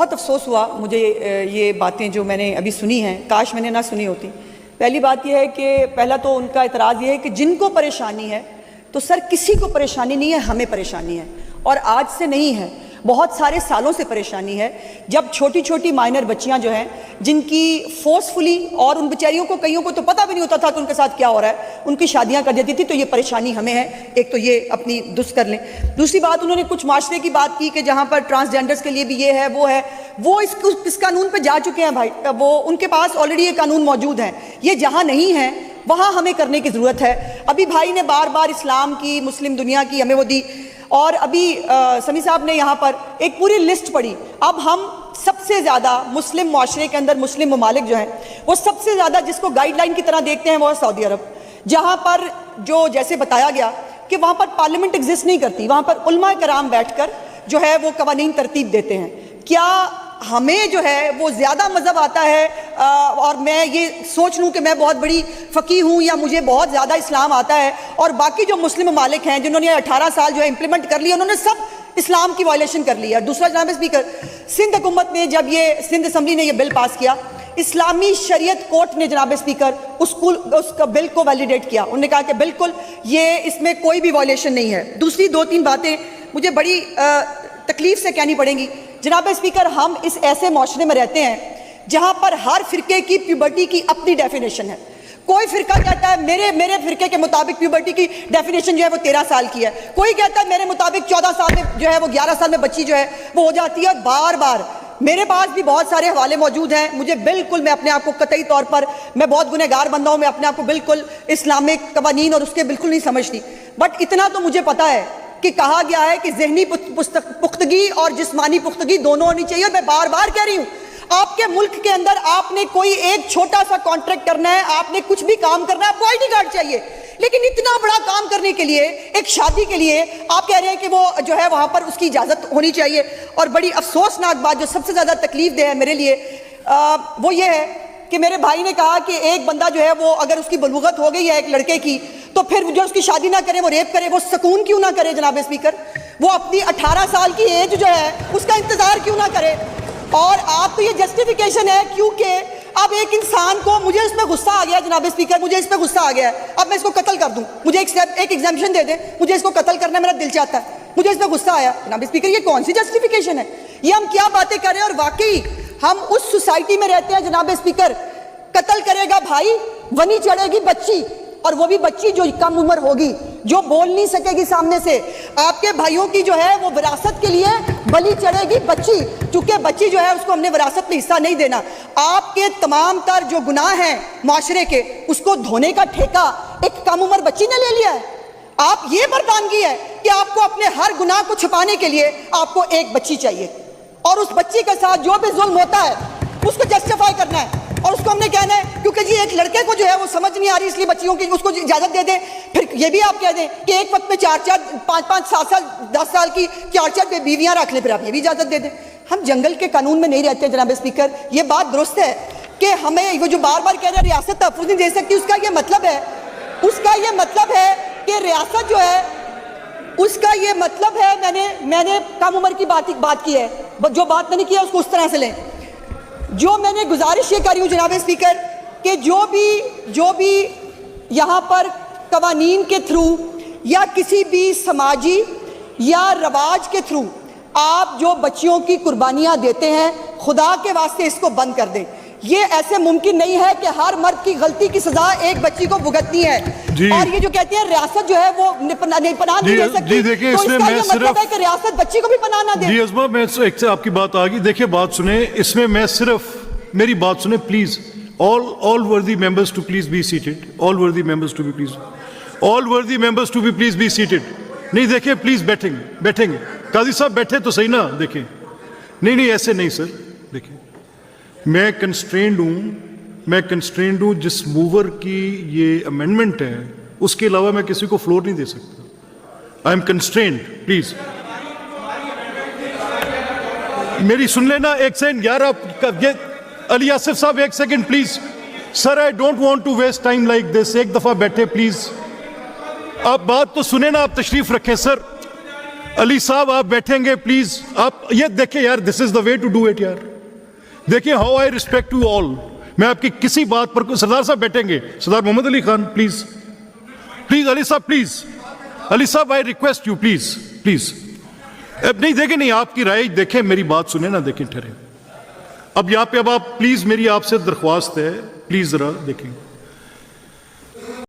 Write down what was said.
بہت افسوس ہوا مجھے یہ باتیں جو میں نے ابھی سنی ہیں، کاش میں نے نہ سنی ہوتی۔ پہلی بات یہ ہے کہ پہلا تو ان کا اعتراض یہ ہے کہ جن کو پریشانی ہے تو سر کسی کو پریشانی نہیں ہے، ہمیں پریشانی ہے، اور آج سے نہیں ہے، بہت سارے سالوں سے پریشانی ہے۔ جب چھوٹی چھوٹی مائنر بچیاں جو ہیں جن کی فورسفلی، اور ان بیچاریوں کو کئیوں کو تو پتہ بھی نہیں ہوتا تھا کہ ان کے ساتھ کیا ہو رہا ہے، ان کی شادیاں کر دیتی تھی، تو یہ پریشانی ہمیں ہے۔ ایک تو یہ اپنی درست کر لیں۔ دوسری بات، انہوں نے کچھ معاشرے کی بات کی کہ جہاں پر ٹرانسجینڈرز کے لیے بھی یہ ہے وہ ہے، وہ اس قانون پہ جا چکے ہیں بھائی، وہ ان کے پاس آلریڈی یہ قانون موجود ہے۔ یہ جہاں نہیں ہے وہاں ہمیں کرنے کی ضرورت ہے۔ ابھی بھائی نے بار بار اسلام کی، مسلم دنیا کی ہمیں وہ دی، اور ابھی سمیع صاحب نے یہاں پر ایک پوری لسٹ پڑھی۔ اب ہم سب سے زیادہ مسلم معاشرے کے اندر، مسلم ممالک جو ہیں وہ سب سے زیادہ جس کو گائیڈ لائن کی طرح دیکھتے ہیں وہ ہے سعودی عرب، جہاں پر جو جیسے بتایا گیا کہ وہاں پر پارلیمنٹ ایگزسٹ نہیں کرتی، وہاں پر علماء کرام بیٹھ کر جو ہے وہ قوانین ترتیب دیتے ہیں۔ کیا ہمیں جو ہے وہ زیادہ مذہب آتا ہے، اور میں یہ سوچ لوں کہ میں بہت بڑی فقیہ ہوں یا مجھے بہت زیادہ اسلام آتا ہے، اور باقی جو مسلم ممالک ہیں جنہوں نے 18 سال جو ہے امپلیمنٹ کر لیا، انہوں نے سب اسلام کی وائلیشن کر لی ہے۔ دوسرا جناب اسپیکر، سندھ حکومت نے جب یہ سندھ اسمبلی نے یہ بل پاس کیا، اسلامی شریعت کورٹ نے جناب اسپیکر اس کا بل کو ویلیڈیٹ کیا۔ انہوں نے کہا کہ بالکل یہ اس میں کوئی بھی وائلیشن نہیں ہے۔ دوسری دو تین باتیں مجھے بڑی تکلیف سے کہنی پڑیں گی۔ جناب اسپیکر، ہم اس ایسے معاشرے میں رہتے ہیں جہاں پر ہر فرقے کی پیوبرٹی کی اپنی ڈیفینیشن ہے۔ کوئی فرقہ کہتا ہے میرے فرقے کے مطابق پیوبرٹی کی ڈیفینیشن جو ہے وہ 13 سال کی ہے، کوئی کہتا ہے میرے مطابق 14 سال میں جو ہے وہ 11 سال میں بچی جو ہے وہ ہو جاتی ہے، اور بار بار میرے پاس بھی بہت سارے حوالے موجود ہیں۔ مجھے بالکل، میں اپنے آپ کو قطعی طور پر، میں بہت گنہگار بندہ ہوں، میں اپنے آپ کو بالکل اسلامک قوانین اور اس کے بالکل نہیں سمجھتی، بٹ اتنا تو مجھے پتا ہے کہ کہا گیا ہے کہ ذہنی پختگی اور جسمانی پختگی دونوں ہونی چاہیے۔ اور میں بار بار کہہ رہی ہوں، آپ کے ملک کے اندر آپ نے کوئی ایک چھوٹا سا کانٹریکٹ کرنا ہے، آپ نے کچھ بھی کام کرنا ہے، آپ کو آئی ڈی کارڈ چاہیے، لیکن اتنا بڑا کام کرنے کے لیے، ایک شادی کے لیے آپ کہہ رہے ہیں کہ وہ جو ہے وہاں پر اس کی اجازت ہونی چاہیے۔ اور بڑی افسوسناک بات جو سب سے زیادہ تکلیف دہ ہے میرے لیے وہ یہ ہے کہ میرے بھائی نے کہا کہ ایک بندہ جو ہے وہ اگر اس کی بلوغت ہو گئی ہے ایک لڑکے کی، تو پھر جو اس کی شادی نہ کرے، وہ ریپ کرے، وہ سکون کیوں نہ کرے جناب اسپیکر؟ وہ اپنی 18 سال کی ایج جو ہے اس کا انتظار کیوں نہ کرے؟ اور آپ کو یہ جسٹیفیکیشن ہے کیونکہ اب ایک انسان کو، مجھے اس پہ غصہ آ گیا جناب اسپیکر، مجھے اس پہ غصہ آ گیا ہے، اب میں اس کو قتل کر دوں، مجھے ایک ایگزیمپشن دے دیں، مجھے اس کو قتل کرنا میرا دل چاہتا ہے، مجھے اس پہ غصہ آیا۔ جناب اسپیکر، یہ کون سی جسٹیفیکیشن ہے؟ یہ ہم کیا باتیں کر رہے ہیں؟ اور واقعی ہم اس سوسائٹی میں رہتے ہیں جناب اسپیکر، قتل کرے گا بھائی، ونی چڑھے گی بچی، اور وہ بھی بچی جو کم عمر ہوگی، جو بول نہیں سکے گی سامنے سے۔ آپ کے بھائیوں کی جو ہے وہ وراثت کے لیے بلی چڑھے گی بچی، چونکہ بچی جو ہے اس کو ہم نے وراثت میں حصہ نہیں دینا۔ آپ کے تمام تر جو گناہ ہیں معاشرے کے، اس کو دھونے کا ٹھیکہ ایک کم عمر بچی نے لے لیا ہے۔ آپ یہ مردانگی ہے کہ آپ کو اپنے ہر گناہ کو چھپانے کے لیے آپ کو ایک بچی چاہیے، اور اس بچی کے ساتھ جو بھی ظلم ہوتا ہے اس کو جسٹیفائی کرنا ہے، اور اس کو ہم نے کہنا ہے کیونکہ جی ایک لڑکے کو جو ہے وہ سمجھ نہیں آ رہی، اس لیے بچیوں کی اس کو اجازت دے دیں۔ پھر یہ بھی آپ کہہ دیں کہ ایک وقت میں 4 5 7 سال 10 سال کی 4 بیویاں رکھ لیں، پھر آپ یہ بھی اجازت دے دیں۔ ہم جنگل کے قانون میں نہیں رہتے جناب اسپیکر۔ یہ بات درست ہے کہ ہمیں وہ جو بار بار کہہ رہے ہیں ریاست تحفظ نہیں دے سکتی، اس کا یہ مطلب ہے کہ ریاست جو ہے اس کا یہ مطلب ہے، میں نے کم عمر کی بات کی ہے، جو بات میں نے کی ہے اس کو اس طرح سے لیں۔ جو میں نے گزارش یہ کری ہوں جناب اسپیکر کہ جو بھی یہاں پر قوانین کے تھرو یا کسی بھی سماجی یا رواج کے تھرو آپ جو بچیوں کی قربانیاں دیتے ہیں، خدا کے واسطے اس کو بند کر دیں۔ یہ ایسے ممکن نہیں ہے کہ ہر مرد کی غلطی کی سزا ایک بچی کو بھگتنی ہے، اور یہ جو کہتے ہیں ریاست جو ہے وہ پناہ نہیں دے سکتی، تو اس کا یہ مطلب ہے کہ ریاست بچی کو بھی پناہ نہ دے۔ جی عظمہ، میں ایک سے آپ کی بات آگئی، دیکھیں بات سنیں، اس میں میں صرف میری بات سنیں please. all worthy members to please be seated. all worthy members to be please be seated. نہیں دیکھیں پلیز بیٹھیں گے قاضی صاحب، بیٹھے تو صحیح نا، دیکھیں نہیں ایسے نہیں سر، دیکھیں میں کنسٹرینڈ ہوں، جس موور کی یہ امینڈمنٹ ہے اس کے علاوہ میں کسی کو فلور نہیں دے سکتا۔ آئی ایم کنسٹرینڈ، پلیز میری سن لینا ایک سیکنڈ یار۔ آپ علی آصف صاحب ایک second please sir, I don't want to waste time like this. ایک دفعہ بیٹھے پلیز، آپ بات تو سنیں نا، آپ تشریف رکھیں سر۔ علی صاحب آپ بیٹھیں گے پلیز. آپ یہ دیکھیں یار, دس از دا وے ٹو ڈو اٹ یار. دیکھیں how I respect you all. میں آپ کی کسی بات پر, سردار صاحب بیٹھیں گے, سردار محمد علی خان پلیز, پلیز علی صاحب پلیز, علی صاحب I request you please please. نہیں دیکھیں, نہیں آپ کی رائے دیکھیں, میری بات سنیں نا, دیکھیں ٹھہریں. اب یہاں پہ اب آپ پلیز, میری آپ سے درخواست ہے پلیز ذرا دیکھیں.